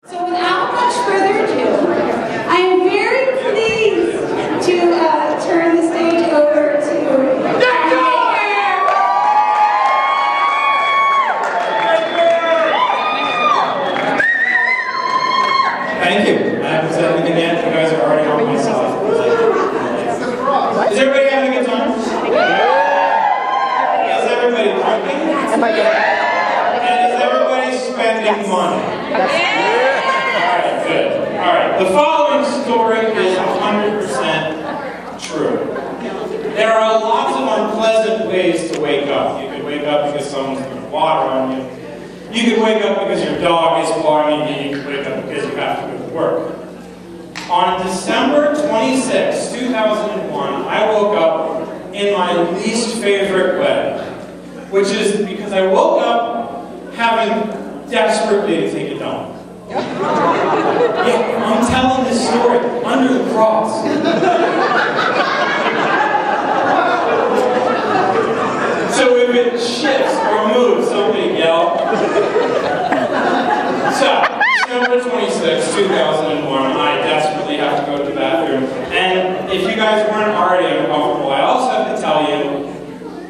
So without much further ado, I am very pleased to turn the stage over to Thank you. I haven't said anything yet. You guys are already on my side. Is everybody having a good time? Is everybody drinking? And is everybody spending money? Alright, good. Alright, the following story is 100% true. There are lots of unpleasant ways to wake up. You could wake up because someone's putting water on you. You could wake up because your dog is barking, and you could wake up because you have to go to work. On December 26, 2001, I woke up in my least favorite way, which is because I woke up having desperately to take a dump. Yeah, I'm telling this story under the cross. So if it shifts or moves, somebody yell. So, December 26, 2001, I desperately have to go to the bathroom. And if you guys weren't already uncomfortable, I also have to tell you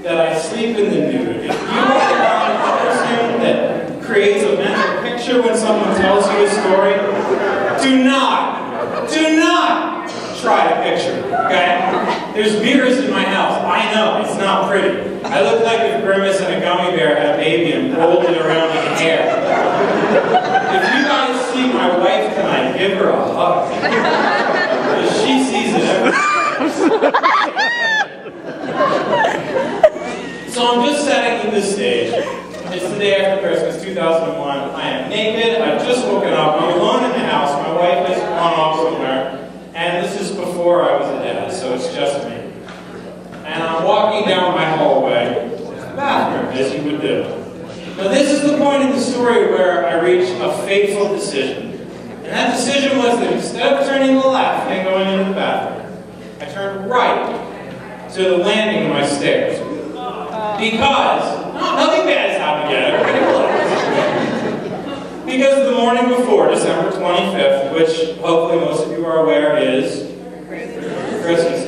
that I sleep in the nude. If you are the kind of person that creates a mental picture when someone tells you a story, do not try to picture, okay? There's mirrors in my house. I know, it's not pretty. I look like if Grimace and a gummy bear had a baby and rolled it around in hair. If you guys see my wife tonight, give her a hug. Because she sees it every day. So I'm just setting the stage. It's the day after Christmas, 2001. I am naked, I've just woken up, I'm alone in the house, my wife has gone off somewhere, and this is before I was a dad, so it's just me. And I'm walking down my hallway to the bathroom, as you would do. Now this is the point in the story where I reached a fateful decision. And that decision was that instead of turning left and going into the bathroom, I turned right to the landing of my stairs. Because, nothing bad has happened yet, everybody relax. Because the morning before, December 25th, which hopefully most of you are aware is Christmas.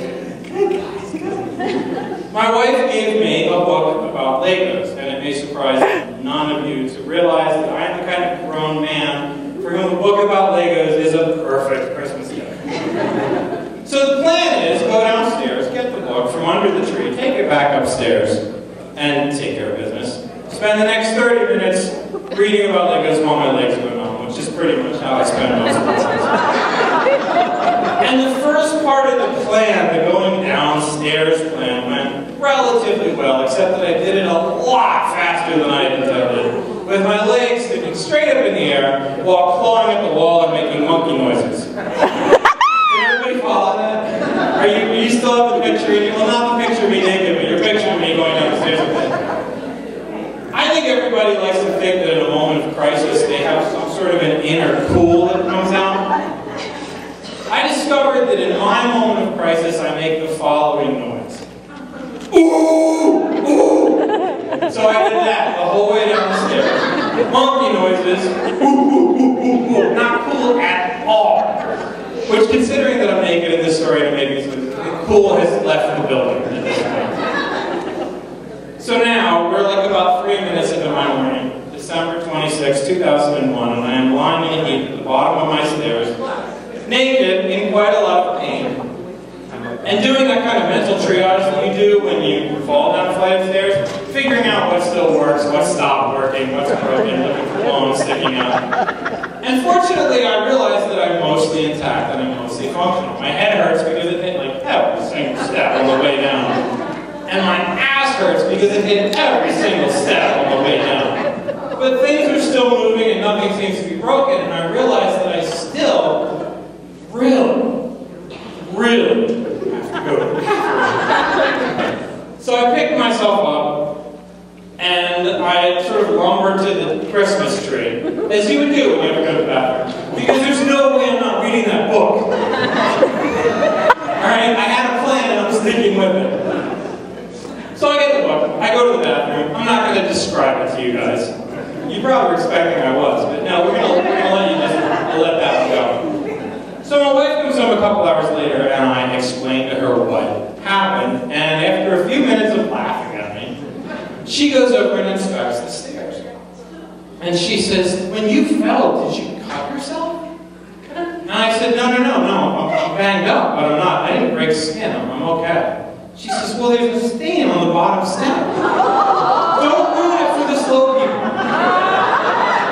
My wife gave me a book about Legos, and it may surprise none of you to realize that I am the kind of grown man for whom a book about Legos is a perfect Christmas gift. So the plan is, go downstairs, get the book from under the tree, take it back upstairs, and take care of business. Spend the next 30 minutes reading about Legos while my legs go numb, which is pretty much how I spend most of the time. And the first part of the plan, the going downstairs plan, went relatively well, except that I did it a lot faster than I intended, with my legs sticking straight up in the air while clawing at the wall and making monkey noises. Did everybody follow that? Are you still have the picture? Well, not the picture of me naked, but your picture of me going downstairs. I think everybody likes to think that in a moment of crisis they have some sort of an inner cool that comes out. I discovered that in my moment of crisis I make the following noise. Ooh! Ooh! So I did that the whole way downstairs. Monkey noises. Ooh, ooh, ooh, ooh, ooh. Not cool at all. Which, considering that I'm naked in this story, I'm making cool has left the building at this point. So now, we're like about 3 minutes into my morning, December 26, 2001, and I am lying in a heap at the bottom of my stairs, naked, in quite a lot of pain, and doing that kind of mental triage that you do when you fall down a flight of stairs, figuring out what still works, what stopped working, what's broken, looking for bones sticking out. And fortunately, I realized that I'm mostly intact and I'm mostly functional. My head hurts because it hit like every single step on the way down. And my ass hurts because it hit every single step on the way down. But things are still moving and nothing seems to be broken, and I realized that I still really have to go to the bathroom. So I picked myself up, and I sort of lumbered to the Christmas tree, as you would do when you ever go to the bathroom. Because there's no way I'm not reading that book. Alright, I had a plan and I'm sticking with it. So I get the book, I go to the bathroom, I'm not going to describe it to you guys. You probably were expecting I was, but no, we're gonna let you just And she says, when you fell, did you cut yourself? And I said, no, I'm banged up, but I'm not, I didn't break skin, I'm okay. She says, well, there's a stain on the bottom step. Don't ruin it for the slow people.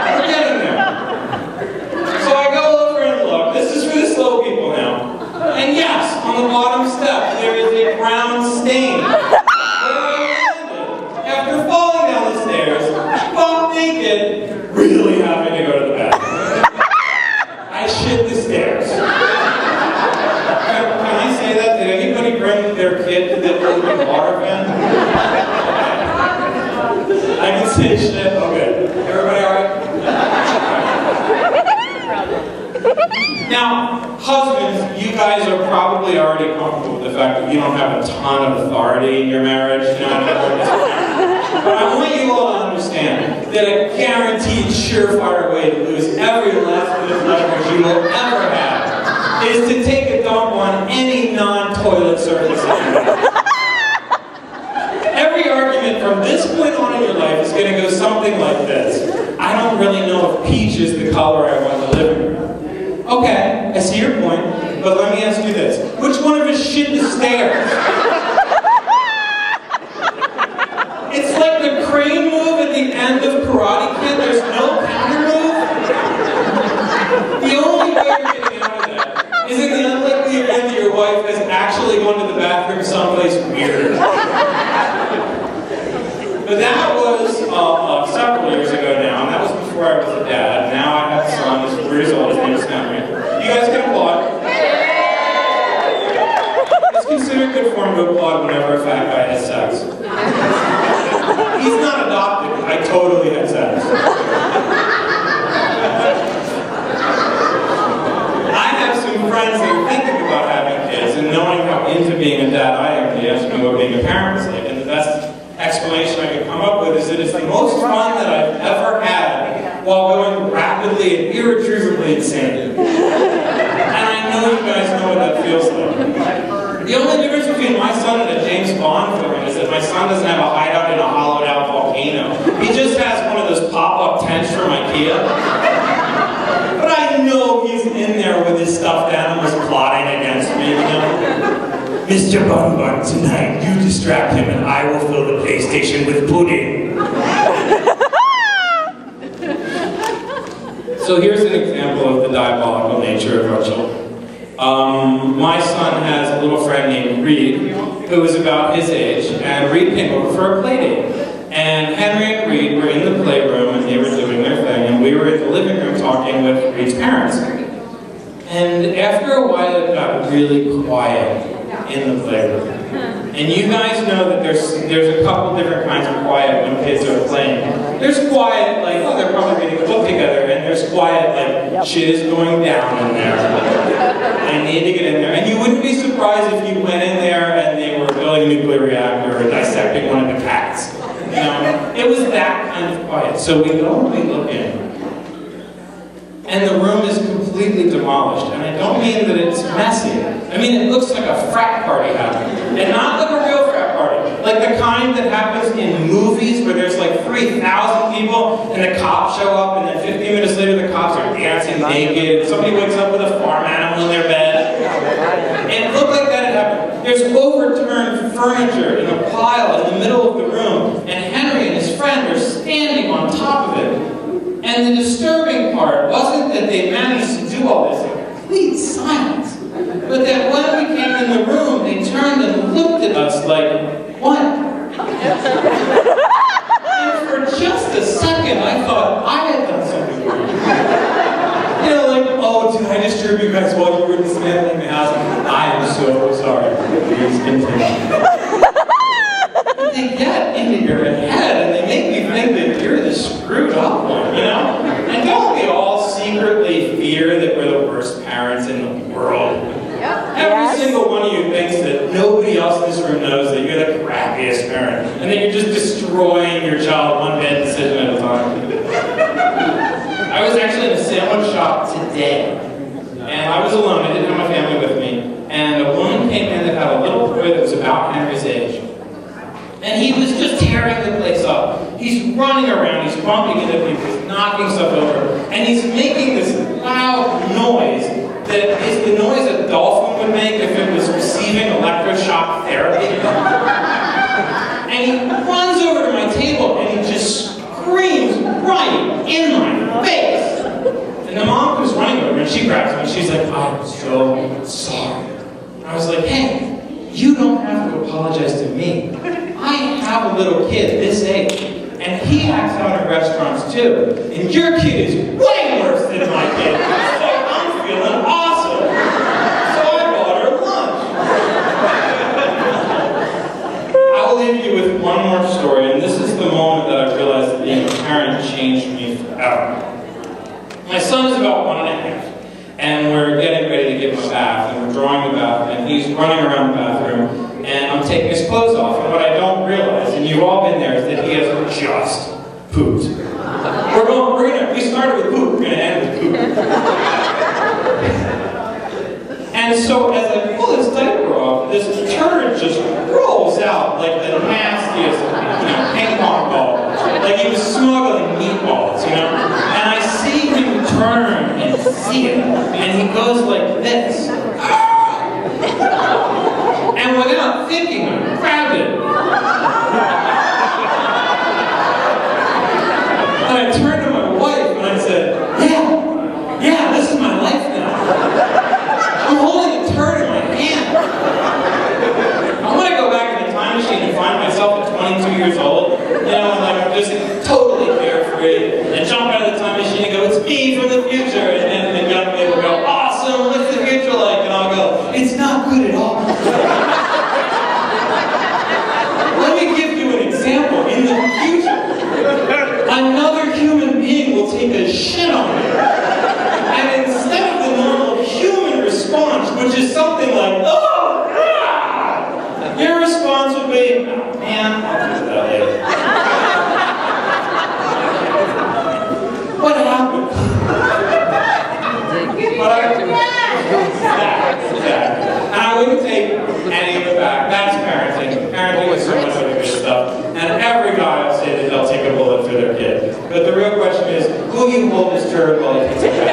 We're getting there. So I go over and look, this is for the slow people now. And yes, on the bottom step, there is a brown stain. After falling down the stairs, butt naked, really having to go to the bathroom. I shit the stairs. Can I say that? Did anybody bring their kid to the open bar event? I can say shit. Okay. Everybody alright? Now, husbands, you guys are probably already comfortable with the fact that you don't have a ton of authority in your marriage. You know, but I want you all to understand that a guaranteed, surefire way to lose every last bit of leverage you will ever have is to take a dump on any non-toilet surface. Every argument from this point on in your life is going to go something like this. I don't really know if peach is the color I want in the living room. Okay, I see your point, but let me ask you this. Which one of us shit the stairs? It's like the crane move at the end of Karate Kid. There's no counter move. The only way you're getting out of that is in the unlikely event that your wife has actually gone to the bathroom someplace weird. But that was several years ago now, and that was before I was a dad. Now I have a son who's 4 years old. His name is Henry. You guys can applaud. It's considered good form to applaud whenever a fat guy has sex. He's not adopted. I totally had sex. I have some friends that are thinking about having kids, and knowing how into being a dad I am, they ask me what being a parent is like. And the best explanation I could come up with is that it's the most fun that I've ever had while going rapidly and irretrievably insane. And I know you guys know what that feels like. The only difference between my son and a James Bond film is that my son doesn't have a hideout in a hollowed out volcano. He just has one of those pop-up tents from IKEA. But I know he's in there with his stuffed animals plotting against me, you know? Mr. Bun Bun, tonight you distract him and I will fill the PlayStation with pudding. So here's an example of the diabolical nature of our children. My son has a little friend named Reed, who is about his age, and Reed came over for a play date. And Henry and Reed were in the playroom and they were doing their thing, and we were in the living room talking with Reed's parents. And after a while it got really quiet in the playroom. And you guys know that there's a couple different kinds of quiet when kids are playing. There's quiet, like, oh, they're probably reading a book together, and there's quiet, like, shit is going down in there. I need to get in there. And you wouldn't be surprised if you went in there and they were building a nuclear reactor or dissecting one of the cats. You know, it was that kind of quiet. So we go and we look in. And the room is completely demolished. And I don't mean that it's messy. I mean it looks like a frat party happening. And not like a real frat party. Like the kind that happens in movies where there's like 3,000 people and the cops show up and then 15 minutes later the cops are dancing naked and somebody wakes up with a farm animal in their bed. And it looked like that had happened. There's overturned furniture in a pile in the middle of the room. And Henry and his friend are standing on top of it. And the disturbing part wasn't that they managed to do all this in complete silence, but that when we came in the room, they turned and looked at us like, what? And for just a second, I thought I had done something wrong. You know, like, oh, did I disturb you guys while you were dismantling the house? I am so sorry. Please continue. They get into your head and they make you think that you're the screwed up one, you know? And don't we all secretly fear that we're the worst parents in the world? Yep. Every single one of you thinks that nobody else in this room knows that you're the crappiest parent and that you're just destroying your child one bad decision at a time. I was actually in a sandwich shop today and I was alone. I didn't have my family with me. And a woman came in that had a little boy that was about Henry's age. And he was just tearing the place up. He's running around, he's bumping into people, he's knocking stuff over, and he's making this loud noise that is the noise a dolphin would make if it was receiving electroshock therapy. And he runs over to my table and he just screams right in my face. And the mom who's running over and she grabs me and she's like, I'm so sorry. And I was like, hey, you don't have to apologize to me. I have a little kid this age, and he acts out in restaurants too. And your kid is way worse than my kid. So I'm feeling awesome. So I bought her lunch. I'll leave you with one more story, and this is the moment that I realized that being a parent changed me forever. My son is about 1.5. And we're getting ready to give him a bath, and we're drawing the bath, and he's running around the bathroom, and I'm taking his clothes off, and what I don't realize, and you've all been there, is that he has just pooped. We started with poop, we're gonna end with poop. And so as I pull his diaper off, this turd just rolls out like the nastiest, ping pong ball. Like he was smuggling meatballs, And I see him turn and see it, and he goes like this. And without thinking, I grabbed it. And I turned to my wife and I said, yeah, this is my life now. I'm holding a turd in my hand. I want to go back in the time machine and find myself at 22 years old, and like I'm just totally carefree, and jump out of the time machine and go, it's me from the future, and then the young man will go, awesome, what's the future like? And I'll go, it's not good at all. Let me give you an example. In the future, another human being will take a shit on you, and instead of the normal human response, which is something like, oh, yeah, your response would be, oh, man, I'll do that later. What happened? And I wouldn't take any of it back. That's parenting. Parenting is so much other good stuff. And every guy will say that they'll take a bullet for their kid. But the real question is, will you hold this turd while he takes a